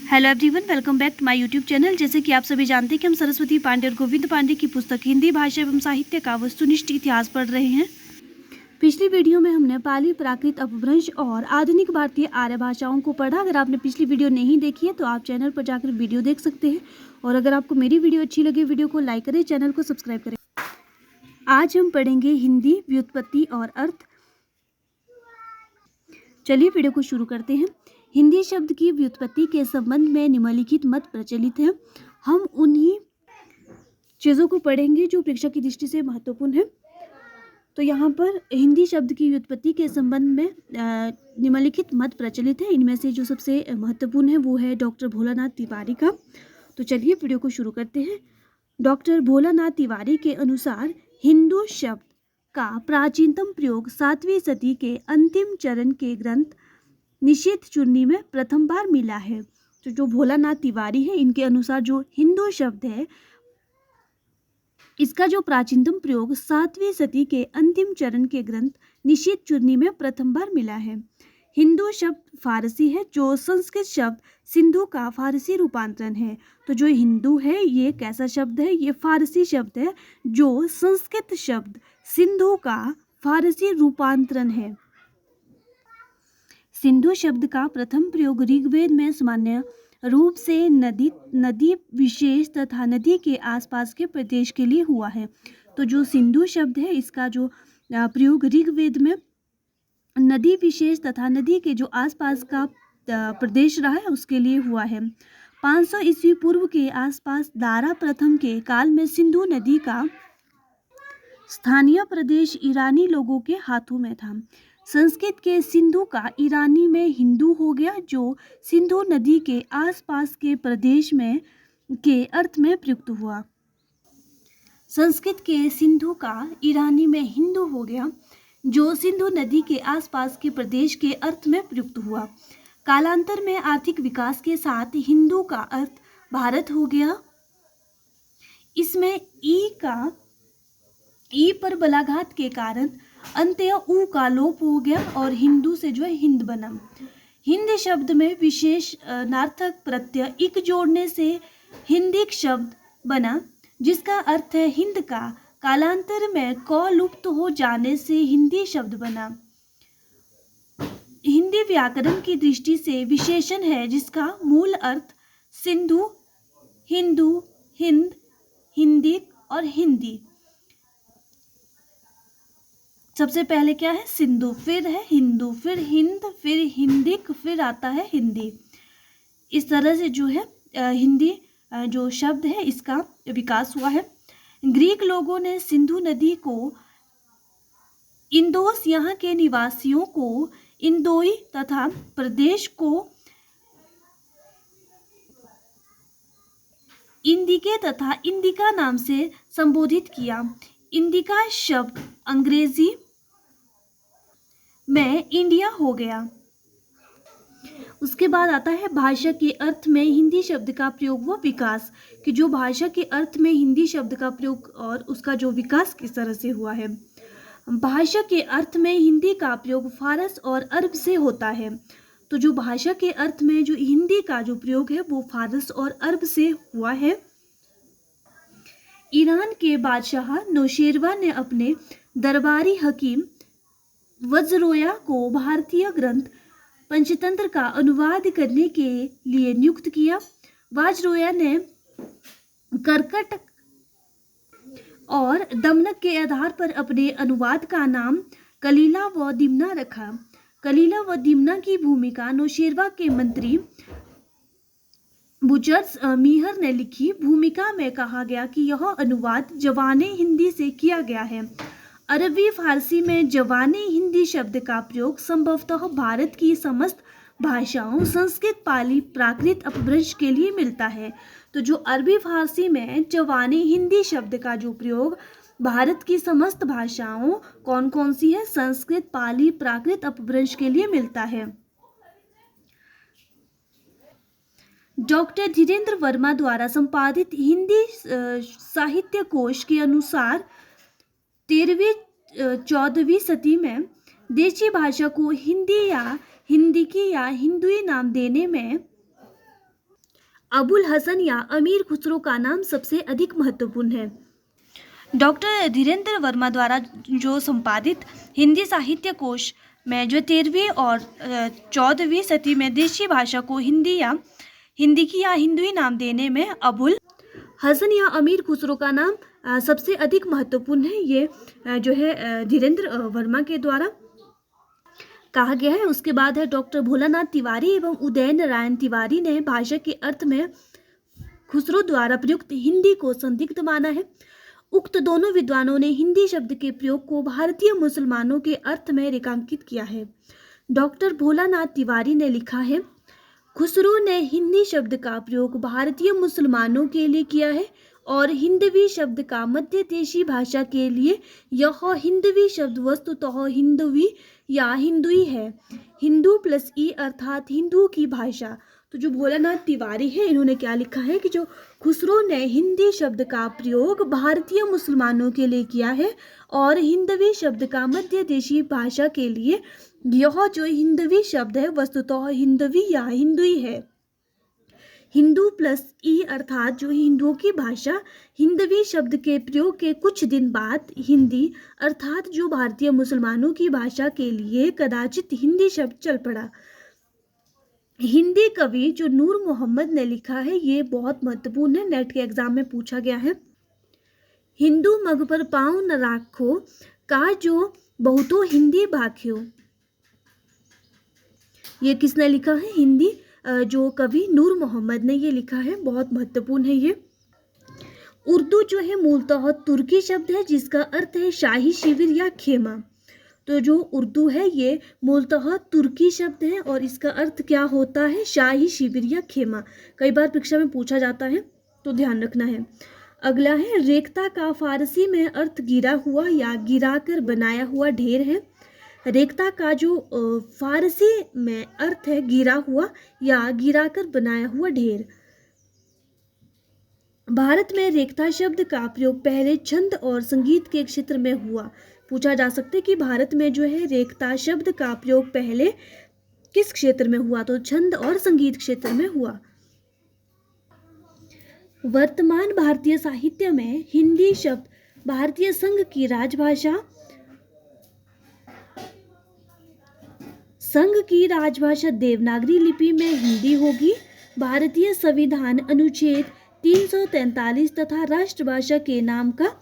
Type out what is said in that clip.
Hello everyone, welcome back to my YouTube channel. जैसे कि आप सभी जानते हैं कि हम सरस्वती पांडे और गोविंद पांडे की पुस्तक हिंदी भाषा एवं साहित्य का वस्तुनिष्ठ इतिहास पढ़ रहे हैं। पिछली वीडियो में हमने पाली, प्राकृत, अपभ्रंश और आधुनिक भारतीय आर्य भाषाओं को पढ़ा। अगर आपने पिछली वीडियो नहीं देखी है तो आप चैनल पर जाकर वीडियो देख सकते हैं। और अगर आपको मेरी वीडियो अच्छी लगे, वीडियो को लाइक करें, चैनल को सब्सक्राइब करें। आज हम पढ़ेंगे हिंदी व्युत्पत्ति और अर्थ। चलिए वीडियो को शुरू करते हैं। हिंदी शब्द की व्युत्पत्ति के संबंध में निम्नलिखित मत प्रचलित है। हम उन्हीं चीज़ों को पढ़ेंगे जो परीक्षा की दृष्टि से महत्वपूर्ण है। तो यहाँ पर हिंदी शब्द की व्युत्पत्ति के संबंध में निम्नलिखित मत प्रचलित है। इनमें से जो सबसे महत्वपूर्ण है वो है डॉक्टर भोलानाथ तिवारी का। तो चलिए वीडियो को शुरू करते हैं। डॉक्टर भोलानाथ तिवारी के अनुसार हिंदू शब्द का प्राचीनतम प्रयोग 7वीं सदी के अंतिम चरण के ग्रंथ निषेध चूर्णी में प्रथम बार मिला है। तो जो भोलानाथ तिवारी है, इनके अनुसार जो हिंदू शब्द है, इसका जो प्राचीनतम प्रयोग 7वीं सदी के अंतिम चरण के ग्रंथ निषेध चूर्णी में प्रथम बार मिला है। हिंदू शब्द फारसी है, जो संस्कृत शब्द सिंधु का फारसी रूपांतरण है। तो जो हिंदू है ये कैसा शब्द है? ये फारसी शब्द है, जो संस्कृत शब्द सिंधु का फारसी रूपांतरण है। सिंधु शब्द का प्रथम प्रयोग ऋग्वेद में सामान्य रूप से नदी विशेष तथा नदी के आसपास के प्रदेश के लिए हुआ है। तो जो सिंधु शब्द है, इसका जो प्रयोग ऋग्वेद में नदी विशेष तथा नदी के जो आसपास का प्रदेश रहा है उसके लिए हुआ है। 500 ईस्वी पूर्व के आसपास दारा प्रथम के काल में सिंधु नदी का स्थानीय प्रदेश ईरानी लोगों के हाथों में था। संस्कृत के सिंधु का ईरानी में हिंदू हो गया, जो सिंधु नदी के आसपास के प्रदेश में के अर्थ में प्रयुक्त हुआ। संस्कृत के सिंधु का ईरानी में हिंदू हो गया, जो सिंधु नदी के आसपास के प्रदेश के अर्थ में प्रयुक्त हुआ। कालांतर में आर्थिक विकास के साथ हिंदू का अर्थ भारत हो गया। इसमें ई पर बलाघात के कारण अंत्य ऊ का लोप हो गया और हिंदू से जो है हिंद बना। हिंद शब्द में विशेष नार्थक प्रत्यय इक जोड़ने से हिंदिक शब्द बना, जिसका अर्थ है हिंद का। कालांतर में क लुप्त हो जाने से हिंदी शब्द बना। हिंदी व्याकरण की दृष्टि से विशेषण है, जिसका मूल अर्थ सिंधु, हिंदू, हिंद, हिंदिक और हिंदी। सबसे पहले क्या है? सिंधु, फिर है हिंदू, फिर हिंद, फिर हिंदिक, फिर आता है हिंदी। इस तरह से जो है हिंदी जो शब्द है इसका विकास हुआ है। ग्रीक लोगों ने सिंधु नदी को इंदोस, यहाँ के निवासियों को इंदोई तथा प्रदेश को इंदिके तथा इंदिका नाम से संबोधित किया। इंदिका शब्द अंग्रेजी में इंडिया हो गया। उसके बाद आता है भाषा के अर्थ में हिंदी शब्द का प्रयोग व विकास, कि जो भाषा के अर्थ में हिंदी शब्द का प्रयोग और उसका जो विकास किस तरह से हुआ है। भाषा के अर्थ में हिंदी का प्रयोग फारस और अरब से होता है। तो जो भाषा के अर्थ में जो हिंदी का जो प्रयोग है वो फारस और अरब से हुआ है। ईरान के बादशाह नौशेरवा ने अपने दरबारी हकीम वज्रोया को भारतीय ग्रंथ पंचतंत्र का अनुवाद करने के लिए नियुक्त किया। वज्रोया ने कर्कट और दमनक के आधार पर अपने अनुवाद का नाम कलीला व दिमना रखा। कलीला व दिमना की भूमिका नौशेरवा के मंत्री बुजर्स मीहर ने लिखी। भूमिका में कहा गया कि यह अनुवाद जवाने हिंदी से किया गया है। अरबी फारसी में जवाने हिंदी शब्द का प्रयोग संभवतः भारत की समस्त भाषाओं संस्कृत, पाली, प्राकृत, अपभ्रंश के लिए मिलता है। तो जो अरबी फारसी में जवाने हिंदी शब्द का जो प्रयोग भारत की समस्त भाषाओं कौन कौन सी है? संस्कृत, पाली, प्राकृत, अपभ्रंश के लिए मिलता है। डॉक्टर धीरेन्द्र वर्मा द्वारा संपादित हिंदी साहित्य कोश के अनुसार 13वीं-14वीं सदी में देशी भाषा को हिंदी या हिंदिकी या हिंदुई नाम देने में अबुल हसन या अमीर खुसरो का नाम सबसे अधिक महत्वपूर्ण है। डॉक्टर धीरेन्द्र वर्मा द्वारा जो संपादित हिंदी साहित्य कोश में जो 13वीं और 14वीं सदी में देशी भाषा को हिंदी की या हिंदुई नाम देने में अबुल हसन या अमीर खुसरो का नाम सबसे अधिक महत्वपूर्ण है। ये जो है धीरेन्द्र वर्मा के द्वारा कहा गया है। उसके बाद है डॉक्टर भोलानाथ तिवारी एवं उदय नारायण तिवारी ने भाषा के अर्थ में खुसरो द्वारा प्रयुक्त हिंदी को संदिग्ध माना है। उक्त दोनों विद्वानों ने हिंदी शब्द के प्रयोग को भारतीय मुसलमानों के अर्थ में रेखांकित किया है। डॉक्टर भोलानाथ तिवारी ने लिखा है, खुसरो ने हिंदी शब्द का प्रयोग भारतीय मुसलमानों के लिए किया है और हिंदवी शब्द का मध्य देशी भाषा के लिए। यह हिंदवी शब्द वस्तुतः हिंदवी या हिंदुई है। हिंदू प्लस ई अर्थात हिंदू की भाषा। तो जो भोलानाथ तिवारी है इन्होंने क्या लिखा है कि जो खुसरो ने हिंदी शब्द का प्रयोग भारतीय मुसलमानों के लिए किया है और हिंदवी शब्द का मध्य देशी भाषा के लिए। यह जो हिंदवी शब्द है वस्तुतः हिंदवी या हिंदुई है। हिंदू प्लस ई अर्थात जो हिंदुओं की भाषा। हिंदवी शब्द के प्रयोग के कुछ दिन बाद हिंदी अर्थात जो भारतीय मुसलमानों की भाषा के लिए कदाचित हिंदी शब्द चल पड़ा। हिंदी कवि जो नूर मोहम्मद ने लिखा है, ये बहुत महत्वपूर्ण है, नेट के एग्जाम में पूछा गया है। हिंदू मग पर पाँव न राखो का जो बहुतो हिंदी भाख्यो। ये किसने लिखा है? हिंदी जो कवि नूर मोहम्मद ने ये लिखा है, बहुत महत्वपूर्ण है ये। उर्दू जो है मूलतः तुर्की शब्द है जिसका अर्थ है शाही शिविर या खेमा। तो जो उर्दू है ये मूलतः तुर्की शब्द है और इसका अर्थ क्या होता है? शाही शिविर या खेमा। कई बार परीक्षा में पूछा जाता है तो ध्यान रखना है। अगला है रेख्ता का फारसी में अर्थ गिरा हुआ या गिराकर बनाया हुआ ढेर है। रेख्ता का जो फारसी में अर्थ है गिरा हुआ या गिराकर बनाया हुआ ढेर। भारत में रेख्ता शब्द का प्रयोग पहले छंद और संगीत के क्षेत्र में हुआ। पूछा जा सकता है कि भारत में जो है रेख्ता शब्द का प्रयोग पहले किस क्षेत्र में हुआ? तो छंद और संगीत क्षेत्र में हुआ। वर्तमान भारतीय साहित्य में हिंदी शब्द भारतीय संघ की राजभाषा संघ की राजभाषा देवनागरी लिपि में हिंदी होगी। भारतीय संविधान अनुच्छेद 343 तथा राष्ट्रभाषा के नाम का